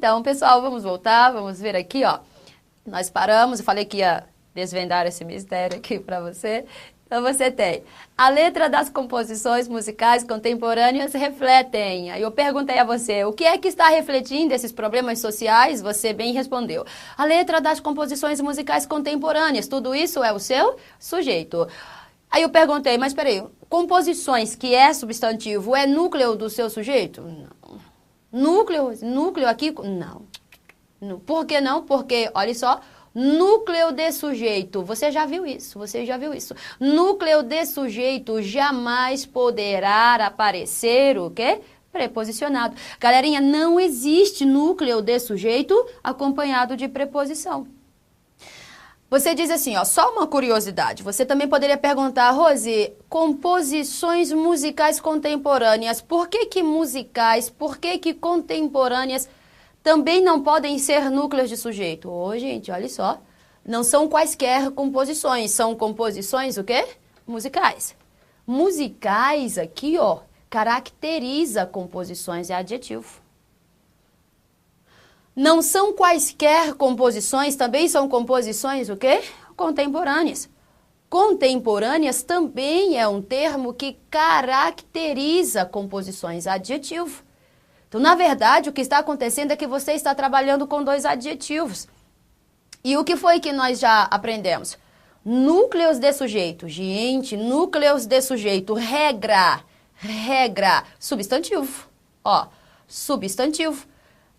Então, pessoal, vamos voltar, vamos ver aqui, ó. Nós paramos, eu falei que ia desvendar esse mistério aqui para você. Então, você tem a letra das composições musicais contemporâneas refletem. Aí eu perguntei a você, o que é que está refletindo esses problemas sociais? Você bem respondeu. A letra das composições musicais contemporâneas, tudo isso é o seu sujeito. Aí eu perguntei, mas peraí, composições que é substantivo, é núcleo do seu sujeito? Não. Núcleo aqui? Não. Por que não? Porque, olha só, núcleo de sujeito, você já viu isso, Núcleo de sujeito jamais poderá aparecer o quê? Preposicionado. Galerinha, não existe núcleo de sujeito acompanhado de preposição. Você diz assim, ó, só uma curiosidade, você também poderia perguntar, Rose, composições musicais contemporâneas, por que musicais, por que contemporâneas também não podem ser núcleos de sujeito? Ô, gente, olha só, não são quaisquer composições, são composições o quê? Musicais. Musicais aqui, ó, caracteriza composições, é adjetivo. Não são quaisquer composições, também são composições o quê? Contemporâneas. Contemporâneas também é um termo que caracteriza composições, adjetivo. Então, na verdade, o que está acontecendo é que você está trabalhando com dois adjetivos. E o que foi que nós já aprendemos? Núcleos de sujeito. Gente, núcleos de sujeito. Regra, substantivo. Ó, substantivo.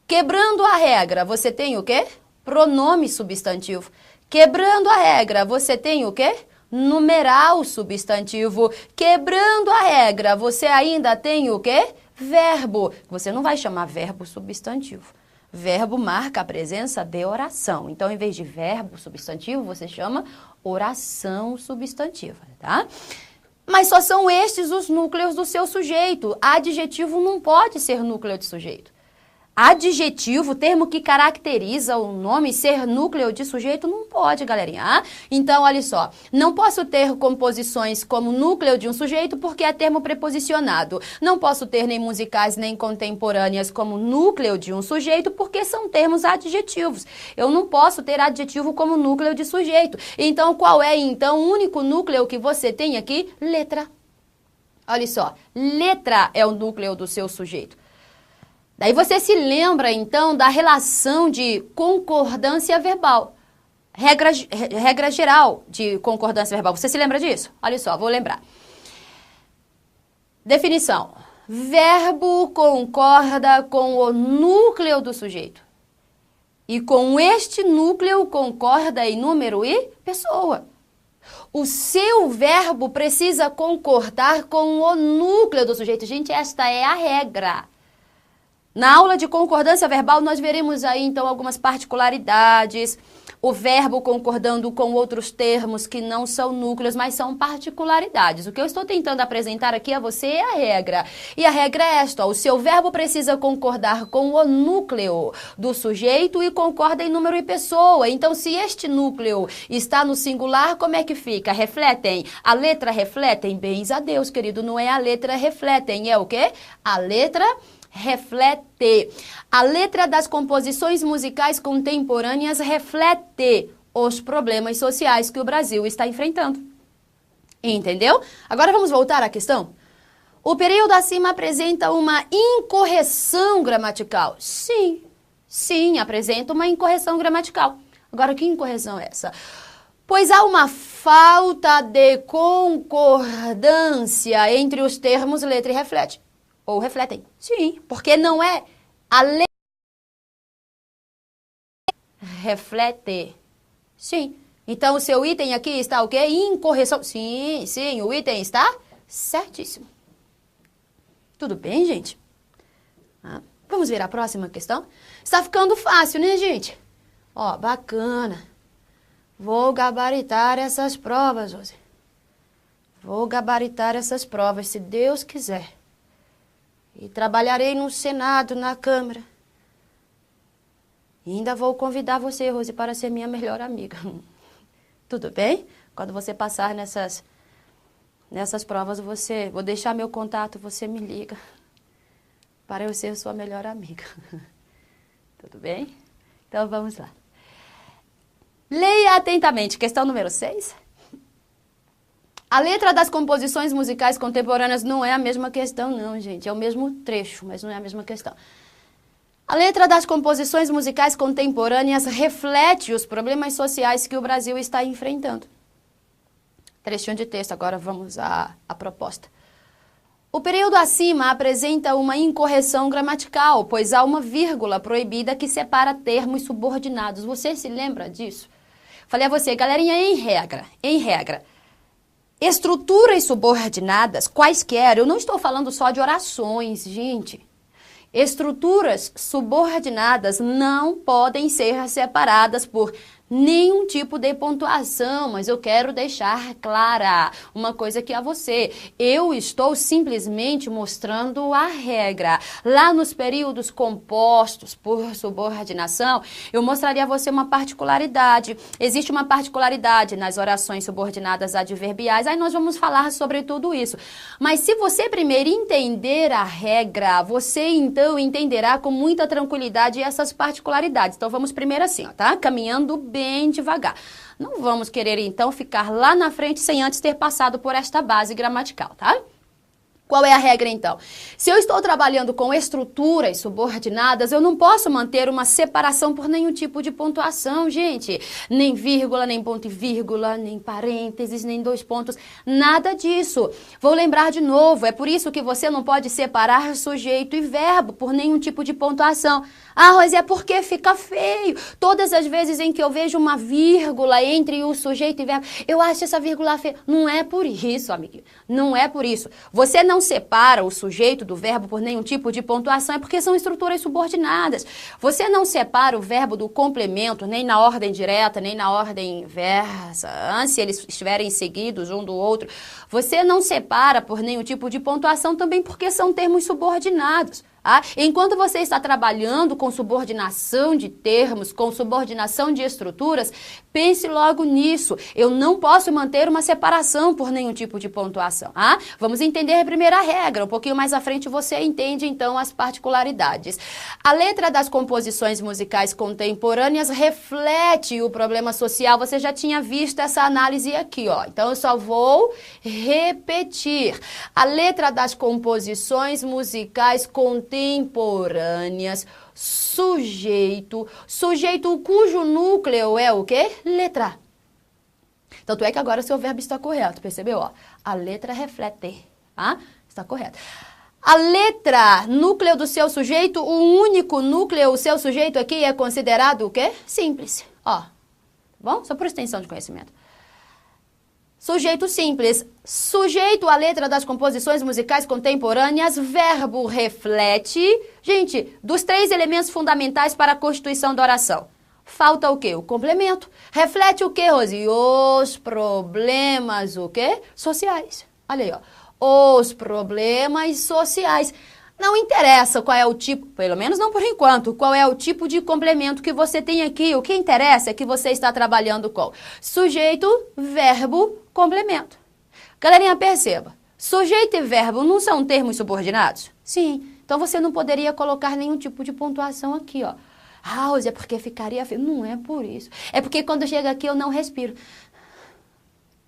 Quebrando a regra, você tem o quê? Pronome substantivo. Quebrando a regra, você tem o quê? Numeral substantivo. Quebrando a regra, você ainda tem o quê? Verbo. Você não vai chamar verbo substantivo. Verbo marca a presença de oração. Então, em vez de verbo substantivo, você chama oração substantiva, tá? Mas só são estes os núcleos do seu sujeito. Adjetivo não pode ser núcleo de sujeito. Adjetivo, termo que caracteriza o nome, ser núcleo de sujeito, não pode, galerinha. Então, olha só, não posso ter composições como núcleo de um sujeito porque é termo preposicionado. Não posso ter nem musicais nem contemporâneas como núcleo de um sujeito porque são termos adjetivos. Eu não posso ter adjetivo como núcleo de sujeito. Então, qual é, então, o único núcleo que você tem aqui? Letra. Olha só, letra é o núcleo do seu sujeito. Daí você se lembra, então, da relação de concordância verbal. Regra geral de concordância verbal. Você se lembra disso? Olha só, vou lembrar. Definição. Verbo concorda com o núcleo do sujeito. E com este núcleo concorda em número e pessoa. O seu verbo precisa concordar com o núcleo do sujeito. Gente, esta é a regra. Na aula de concordância verbal, nós veremos aí, então, algumas particularidades. O verbo concordando com outros termos que não são núcleos, mas são particularidades. O que eu estou tentando apresentar aqui a você é a regra. E a regra é esta, ó, o seu verbo precisa concordar com o núcleo do sujeito e concorda em número e pessoa. Então, se este núcleo está no singular, como é que fica? Refletem? A letra refletem? Bens a Deus, querido, não é a letra refletem, é o quê? A letra reflete. A letra das composições musicais contemporâneas reflete os problemas sociais que o Brasil está enfrentando. Entendeu? Agora vamos voltar à questão. O período acima apresenta uma incorreção gramatical. Sim, apresenta uma incorreção gramatical. Agora, que incorreção é essa? Pois há uma falta de concordância entre os termos letra e reflete. Ou refletem. Sim, porque não é a letra reflete. Sim. Então, o seu item aqui está o quê? Incorreção. Sim, o item está certíssimo. Tudo bem, gente? Vamos ver a próxima questão? Está ficando fácil, né, gente? Ó, bacana. Vou gabaritar essas provas, Rose. Vou gabaritar essas provas, se Deus quiser. E trabalharei no Senado, na Câmara. E ainda vou convidar você, Rose, para ser minha melhor amiga. Tudo bem? Quando você passar nessas provas, vou deixar meu contato, você me liga. Para eu ser sua melhor amiga. Tudo bem? Então vamos lá. Leia atentamente, questão número 6. A letra das composições musicais contemporâneas não é a mesma questão, não, gente. É o mesmo trecho, mas não é a mesma questão. A letra das composições musicais contemporâneas reflete os problemas sociais que o Brasil está enfrentando. Trechinho de texto, agora vamos à proposta. O período acima apresenta uma incorreção gramatical, pois há uma vírgula proibida que separa termos subordinados. Você se lembra disso? Falei a você, galerinha, em regra, estruturas subordinadas, quaisquer, eu não estou falando só de orações, gente. Estruturas subordinadas não podem ser separadas por nenhum tipo de pontuação, mas eu quero deixar clara uma coisa aqui a você. Eu estou simplesmente mostrando a regra. Lá nos períodos compostos por subordinação, eu mostraria a você uma particularidade. Existe uma particularidade nas orações subordinadas adverbiais, aí nós vamos falar sobre tudo isso. Mas se você primeiro entender a regra, você então entenderá com muita tranquilidade essas particularidades. Então vamos primeiro assim, ó, tá? Caminhando bem devagar. Não vamos querer, então, ficar lá na frente sem antes ter passado por esta base gramatical, tá? Qual é a regra, então? Se eu estou trabalhando com estruturas subordinadas, eu não posso manter uma separação por nenhum tipo de pontuação, gente. Nem vírgula, nem ponto e vírgula, nem parênteses, nem dois pontos, nada disso. Vou lembrar de novo, é por isso que você não pode separar sujeito e verbo por nenhum tipo de pontuação. Ah, Rosi, é porque fica feio. Todas as vezes em que eu vejo uma vírgula entre o sujeito e verbo, eu acho essa vírgula feia. Não é por isso, amiguinho. Não é por isso. Você não separa o sujeito do verbo por nenhum tipo de pontuação, é porque são estruturas subordinadas. Você não separa o verbo do complemento, nem na ordem direta, nem na ordem inversa, se eles estiverem seguidos um do outro. Você não separa por nenhum tipo de pontuação também porque são termos subordinados. Enquanto você está trabalhando com subordinação de termos, com subordinação de estruturas, pense logo nisso. Eu não posso manter uma separação por nenhum tipo de pontuação. Vamos entender a primeira regra. Um pouquinho mais à frente você entende, então, as particularidades. A letra das composições musicais contemporâneas reflete o problema social. Você já tinha visto essa análise aqui, ó. Então, eu só vou repetir. A letra das composições musicais contemporâneas, sujeito cujo núcleo é o quê? Letra. Tanto é que agora o seu verbo está correto, percebeu? Ó, a letra reflete, está correto. A letra, núcleo do seu sujeito, o único núcleo, o seu sujeito aqui é considerado o quê? Simples, ó, bom? Só por extensão de conhecimento. Sujeito simples. Sujeito à letra das composições musicais contemporâneas, verbo reflete. Gente, dos 3 elementos fundamentais para a constituição da oração. Falta o quê? O complemento. Reflete o quê, Rosi? Os problemas, o quê? Sociais. Olha aí, ó. Os problemas sociais. Não interessa qual é o tipo, pelo menos não por enquanto, qual é o tipo de complemento que você tem aqui. O que interessa é que você está trabalhando com sujeito, verbo, complemento. Galerinha, perceba, sujeito e verbo não são termos subordinados? Sim, então você não poderia colocar nenhum tipo de pontuação aqui, ó. House, é porque ficaria feio. Não é por isso. É porque quando chega aqui eu não respiro.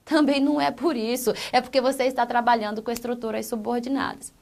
Também não é por isso. É porque você está trabalhando com estruturas subordinadas.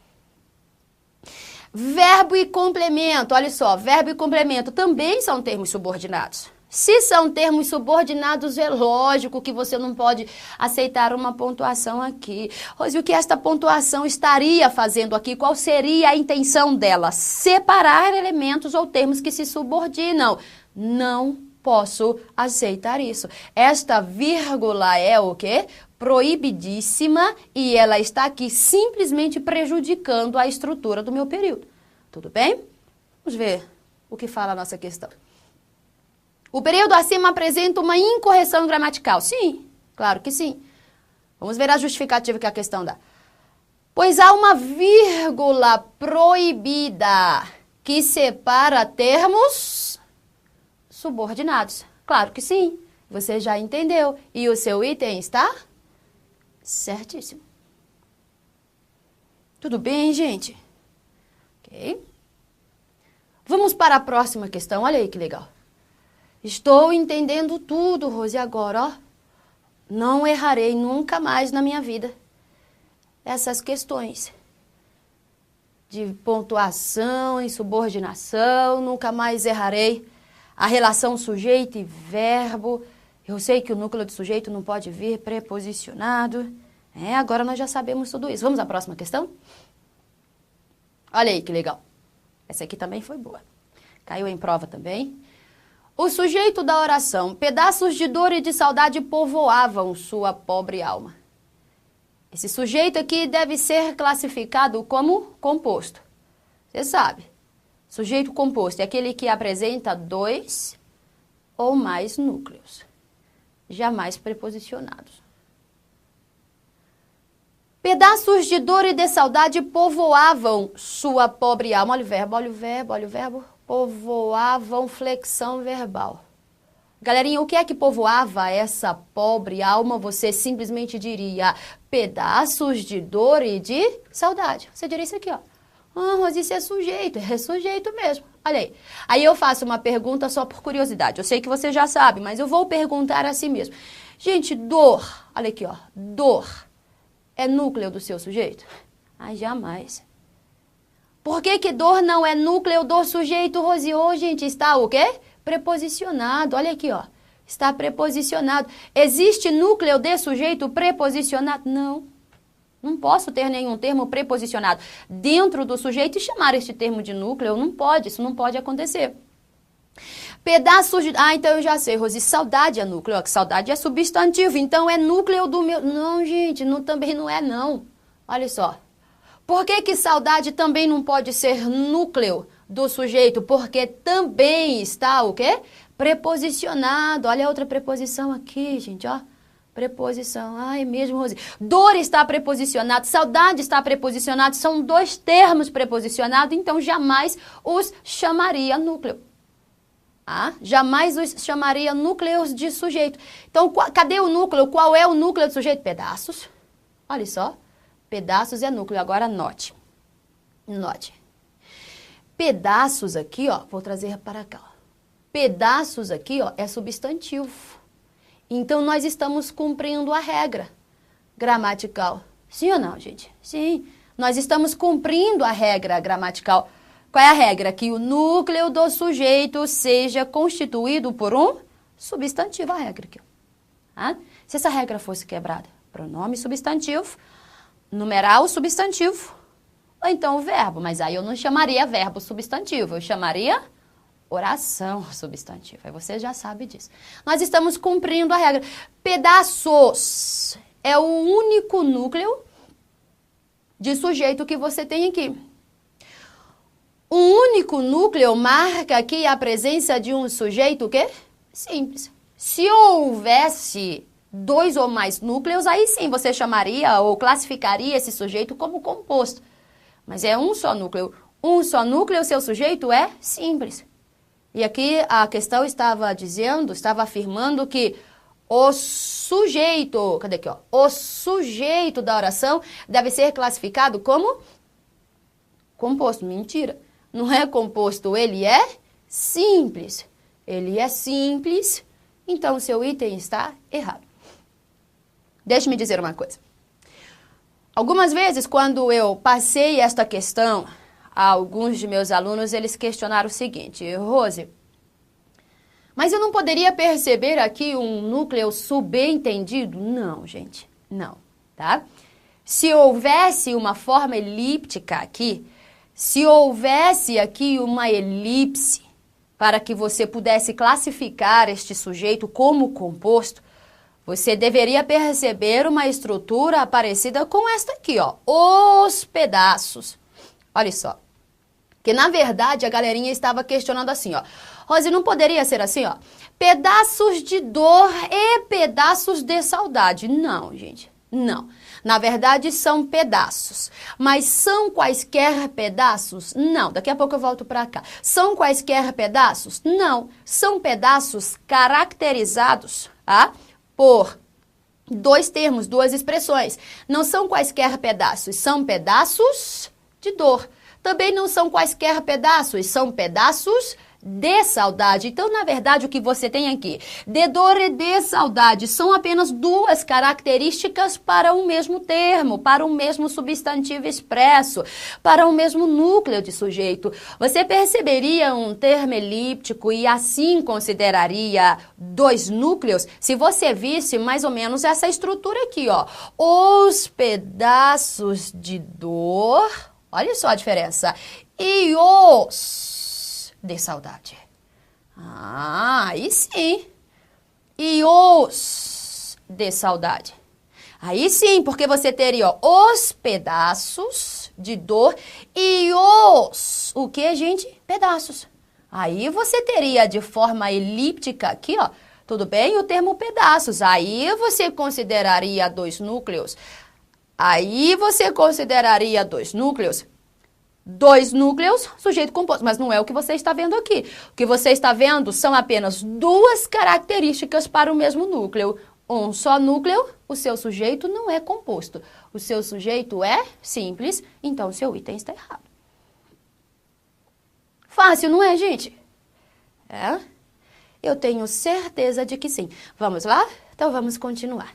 Verbo e complemento, olha só, verbo e complemento também são termos subordinados. Se são termos subordinados, é lógico que você não pode aceitar uma pontuação aqui. Rosi, o que esta pontuação estaria fazendo aqui? Qual seria a intenção dela? Separar elementos ou termos que se subordinam. Não posso aceitar isso. Esta vírgula é o quê? Proibidíssima e ela está aqui simplesmente prejudicando a estrutura do meu período. Tudo bem? Vamos ver o que fala a nossa questão. O período acima apresenta uma incorreção gramatical. Sim, claro que sim. Vamos ver a justificativa que a questão dá. Pois há uma vírgula proibida que separa termos subordinados. Claro que sim, você já entendeu. E o seu item está certíssimo. Tudo bem, gente? Ok. Vamos para a próxima questão. Olha aí que legal. Estou entendendo tudo, Rose, agora, ó. Não errarei nunca mais na minha vida essas questões de pontuação e subordinação, nunca mais errarei a relação sujeito e verbo. Eu sei que o núcleo de sujeito não pode vir preposicionado. Agora nós já sabemos tudo isso. Vamos à próxima questão? Olha aí que legal. Essa aqui também foi boa. Caiu em prova também. O sujeito da oração, pedaços de dor e de saudade povoavam sua pobre alma. Esse sujeito aqui deve ser classificado como composto. Você sabe, sujeito composto é aquele que apresenta 2 ou mais núcleos, jamais preposicionados. Pedaços de dor e de saudade povoavam sua pobre alma. Olha o verbo, olha o verbo, olha o verbo. Povoavam, flexão verbal. Galerinha, o que é que povoava essa pobre alma? Você simplesmente diria pedaços de dor e de saudade. Você diria isso aqui, ó. Mas isso é sujeito mesmo. Olha aí. Aí eu faço uma pergunta só por curiosidade. Eu sei que você já sabe, mas eu vou perguntar assim mesmo. Gente, dor, olha aqui, ó. Dor é núcleo do seu sujeito? Jamais. Por que dor não é núcleo do sujeito, Rosiô? Gente, está o quê? Preposicionado. Olha aqui, ó. Está preposicionado. Existe núcleo de sujeito preposicionado? Não. Não posso ter nenhum termo preposicionado dentro do sujeito e chamar este termo de núcleo. Não pode, isso não pode acontecer. Pedaços de... então eu já sei, Rosi, saudade é núcleo. Ó, que saudade é substantivo, então é núcleo do meu... Não, gente, também não é não. Olha só. Por que saudade também não pode ser núcleo do sujeito? Porque também está o quê? Preposicionado. Olha a outra preposição aqui, gente, ó. Preposição. Ai, mesmo, Rosi. Dor está preposicionado, saudade está preposicionado. São 2 termos preposicionados, então jamais os chamaria núcleo. Jamais os chamaria núcleos de sujeito. Então, cadê o núcleo? Qual é o núcleo do sujeito? Pedaços. Olha só. Pedaços é núcleo. Agora, note. Note. Pedaços aqui, ó, vou trazer para cá. Ó. Pedaços aqui, ó, é substantivo. Então, nós estamos cumprindo a regra gramatical. Sim ou não, gente? Sim. Nós estamos cumprindo a regra gramatical. Qual é a regra? Que o núcleo do sujeito seja constituído por um substantivo. A regra aqui. Ó. Se essa regra fosse quebrada, pronome substantivo, numeral substantivo, ou então o verbo, mas aí eu não chamaria verbo substantivo, eu chamaria oração substantiva. Aí você já sabe disso. Nós estamos cumprindo a regra. Pedaços é o único núcleo de sujeito que você tem aqui. Um único núcleo marca aqui a presença de um sujeito, o quê? Simples. Se houvesse 2 ou mais núcleos, aí sim você chamaria ou classificaria esse sujeito como composto. Mas é um só núcleo. Um só núcleo, seu sujeito é simples. E aqui a questão estava afirmando que o sujeito, cadê aqui, ó? O sujeito da oração deve ser classificado como composto. Mentira. Não é composto, ele é simples. Ele é simples, então o seu item está errado. Deixe-me dizer uma coisa. Algumas vezes, quando eu passei esta questão a alguns de meus alunos, eles questionaram o seguinte: Rose, mas eu não poderia perceber aqui um núcleo subentendido? Não, gente, não, tá? Se houvesse uma forma elíptica aqui, se houvesse aqui uma elipse para que você pudesse classificar este sujeito como composto, você deveria perceber uma estrutura parecida com esta aqui, ó, os pedaços. Olha só, que na verdade a galerinha estava questionando assim, ó, Rose, não poderia ser assim, ó, pedaços de dor e pedaços de saudade. Não, gente, não. Na verdade são pedaços, mas são quaisquer pedaços? Não, daqui a pouco eu volto para cá. São quaisquer pedaços? Não, são pedaços caracterizados, tá? Por 2 termos, 2 expressões. Não são quaisquer pedaços, são pedaços de dor. Também não são quaisquer pedaços, são pedaços de saudade. Então, na verdade, o que você tem aqui, de dor e de saudade, são apenas duas características para um mesmo termo, para um mesmo substantivo expresso, para um mesmo núcleo de sujeito. Você perceberia um termo elíptico e assim consideraria dois núcleos se você visse mais ou menos essa estrutura aqui, ó. Os pedaços de dor, olha só a diferença, e os de saudade. Aí sim. E os de saudade. Aí sim, porque você teria ó, os pedaços de dor e os, o que, gente? Pedaços. Aí você teria de forma elíptica aqui, ó, tudo bem? O termo pedaços. Aí você consideraria dois núcleos. Aí você consideraria dois núcleos. Dois núcleos, sujeito composto, mas não é o que você está vendo aqui. O que você está vendo são apenas duas características para o mesmo núcleo. Um só núcleo, o seu sujeito não é composto. O seu sujeito é simples, então o seu item está errado. Fácil, não é, gente? É? Eu tenho certeza de que sim. Vamos lá? Então vamos continuar.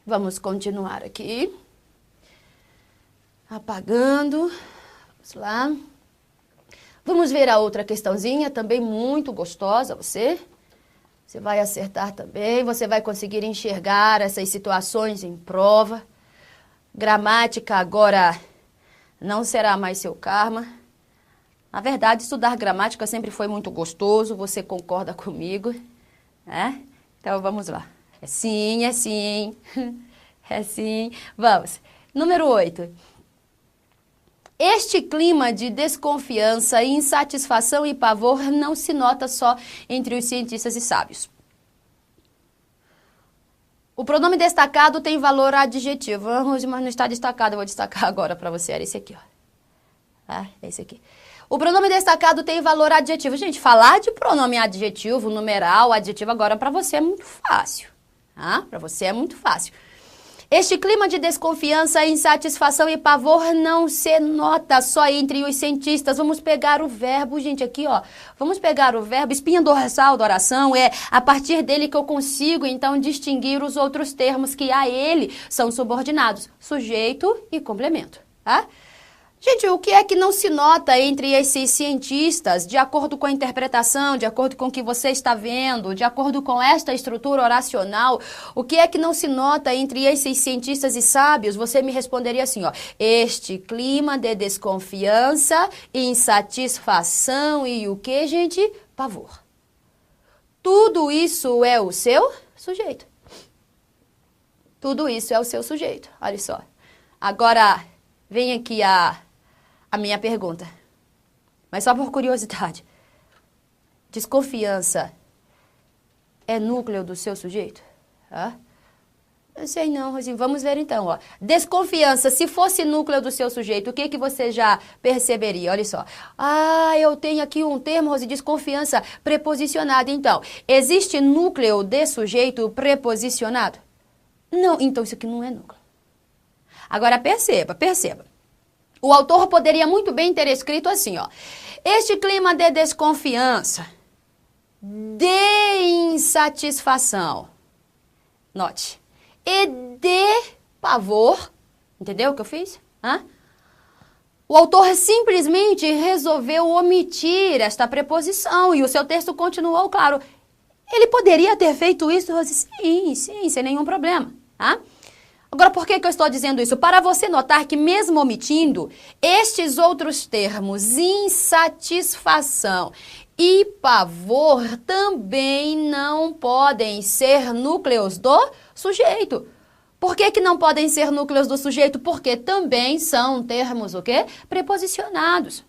Vamos continuar aqui. Apagando. Vamos lá. Vamos ver a outra questãozinha, também muito gostosa, você vai acertar também, você vai conseguir enxergar essas situações em prova. Gramática agora não será mais seu karma. Na verdade, estudar gramática sempre foi muito gostoso, você concorda comigo, né? Então vamos lá. É sim, é sim. É sim. Vamos. Número 8. Este clima de desconfiança, insatisfação e pavor não se nota só entre os cientistas e sábios. O pronome destacado tem valor adjetivo. Mas não está destacado, eu vou destacar agora para você. Era esse aqui, ó. Ah, é esse aqui. O pronome destacado tem valor adjetivo. Gente, falar de pronome adjetivo, numeral, adjetivo agora para você é muito fácil. Ah, para você é muito fácil. Este clima de desconfiança, insatisfação e pavor não se nota só entre os cientistas. Vamos pegar o verbo, gente, aqui, ó. Vamos pegar o verbo, espinha dorsal da oração, é a partir dele que eu consigo, então, distinguir os outros termos que a ele são subordinados. Sujeito e complemento, tá? Gente, o que é que não se nota entre esses cientistas, de acordo com a interpretação, de acordo com o que você está vendo, de acordo com esta estrutura oracional, o que é que não se nota entre esses cientistas e sábios? Você me responderia assim, ó, este clima de desconfiança, insatisfação e o que, gente? Pavor. Tudo isso é o seu sujeito. Tudo isso é o seu sujeito, olha só. Agora, vem aqui a minha pergunta, mas só por curiosidade. Desconfiança é núcleo do seu sujeito? Ah? Eu sei não, Rosinha. Vamos ver então, ó. Desconfiança, se fosse núcleo do seu sujeito, o que que você já perceberia? Olha só. Ah, eu tenho aqui um termo, Rosinha, desconfiança preposicionada. Então, existe núcleo de sujeito preposicionado? Não, então isso aqui não é núcleo. Agora perceba. O autor poderia muito bem ter escrito assim, ó. Este clima de desconfiança, de insatisfação, note, e de pavor, entendeu o que eu fiz? Hã? O autor simplesmente resolveu omitir esta preposição e o seu texto continuou claro. Ele poderia ter feito isso? Sim, sem nenhum problema, tá? Agora, por que eu estou dizendo isso? Para você notar que mesmo omitindo, estes outros termos, insatisfação e pavor, também não podem ser núcleos do sujeito. Por que não podem ser núcleos do sujeito? Porque também são termos, o quê? Preposicionados.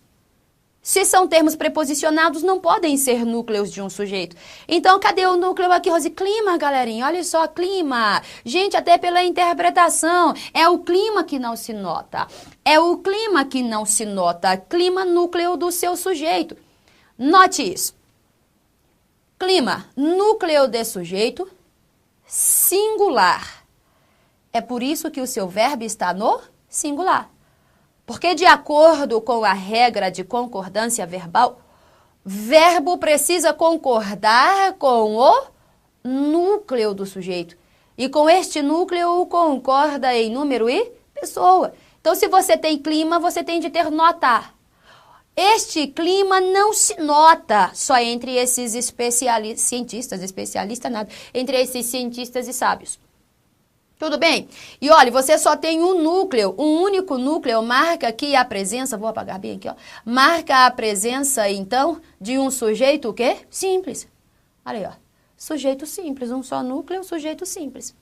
Se são termos preposicionados, não podem ser núcleos de um sujeito. Então, cadê o núcleo aqui, Rosi? Clima, galerinha, olha só, clima. Gente, até pela interpretação, é o clima que não se nota. É o clima que não se nota. Clima, núcleo do seu sujeito. Note isso. Clima, núcleo de sujeito, singular. É por isso que o seu verbo está no singular. Porque de acordo com a regra de concordância verbal, verbo precisa concordar com o núcleo do sujeito. E com este núcleo concorda em número e pessoa. Então, se você tem clima, você tem de ter nota. Este clima não se nota só entre esses especialistas nada, entre esses cientistas e sábios. Tudo bem? E olha, você só tem um núcleo, um único núcleo, marca aqui a presença, vou apagar bem aqui, ó. Marca a presença, então, de um sujeito o quê? Simples. Olha aí, ó. Sujeito simples, um só núcleo, sujeito simples.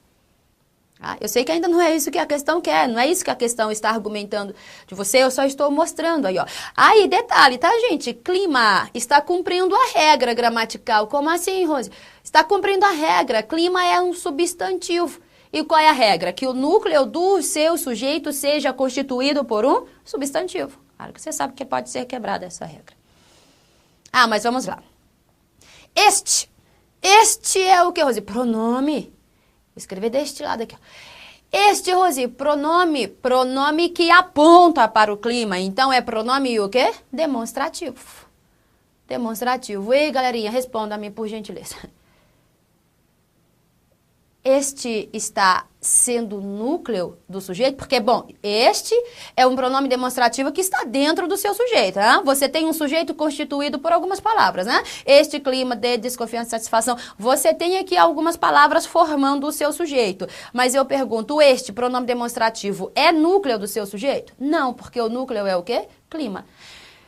Ah, eu sei que ainda não é isso que a questão quer, não é isso que a questão está argumentando de você, eu só estou mostrando aí, ó. Aí, detalhe, tá, gente? Clima está cumprindo a regra gramatical. Como assim, Rose? Está cumprindo a regra. Clima é um substantivo. E qual é a regra? Que o núcleo do seu sujeito seja constituído por um substantivo. Claro que você sabe que pode ser quebrada essa regra. Ah, mas vamos lá. Este é o que, Rose? Pronome. Vou escrever deste lado aqui. Este, Rose, pronome que aponta para o clima. Então, é pronome o quê? Demonstrativo. Demonstrativo. Ei, galerinha, responda-me, por gentileza. Este está sendo o núcleo do sujeito, porque, bom, este é um pronome demonstrativo que está dentro do seu sujeito, né? Você tem um sujeito constituído por algumas palavras, né? Este clima de desconfiança e satisfação. Você tem aqui algumas palavras formando o seu sujeito. Mas eu pergunto, este pronome demonstrativo é núcleo do seu sujeito? Não, porque o núcleo é o quê? Clima.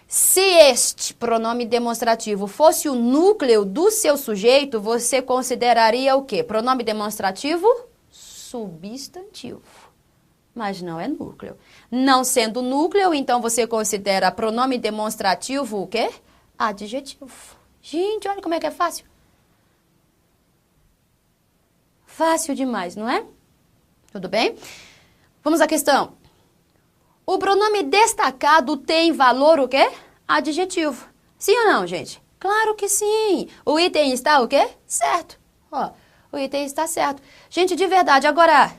Se este pronome demonstrativo fosse o núcleo do seu sujeito, você consideraria o quê? Pronome demonstrativo? Substantivo. Mas não é núcleo. Não sendo núcleo, então você considera pronome demonstrativo o quê? Adjetivo. Gente, olha como é que é fácil. Fácil demais, não é? Tudo bem? Vamos à questão. O pronome destacado tem valor o quê? Adjetivo. Sim ou não, gente? Claro que sim. O item está o quê? Certo. Ó, o item está certo. Gente, de verdade, agora,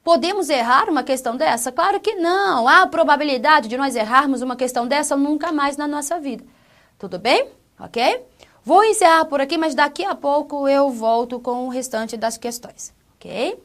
podemos errar uma questão dessa? Claro que não. Há probabilidade de nós errarmos uma questão dessa nunca mais na nossa vida. Tudo bem? Ok? Vou encerrar por aqui, mas daqui a pouco eu volto com o restante das questões. Ok?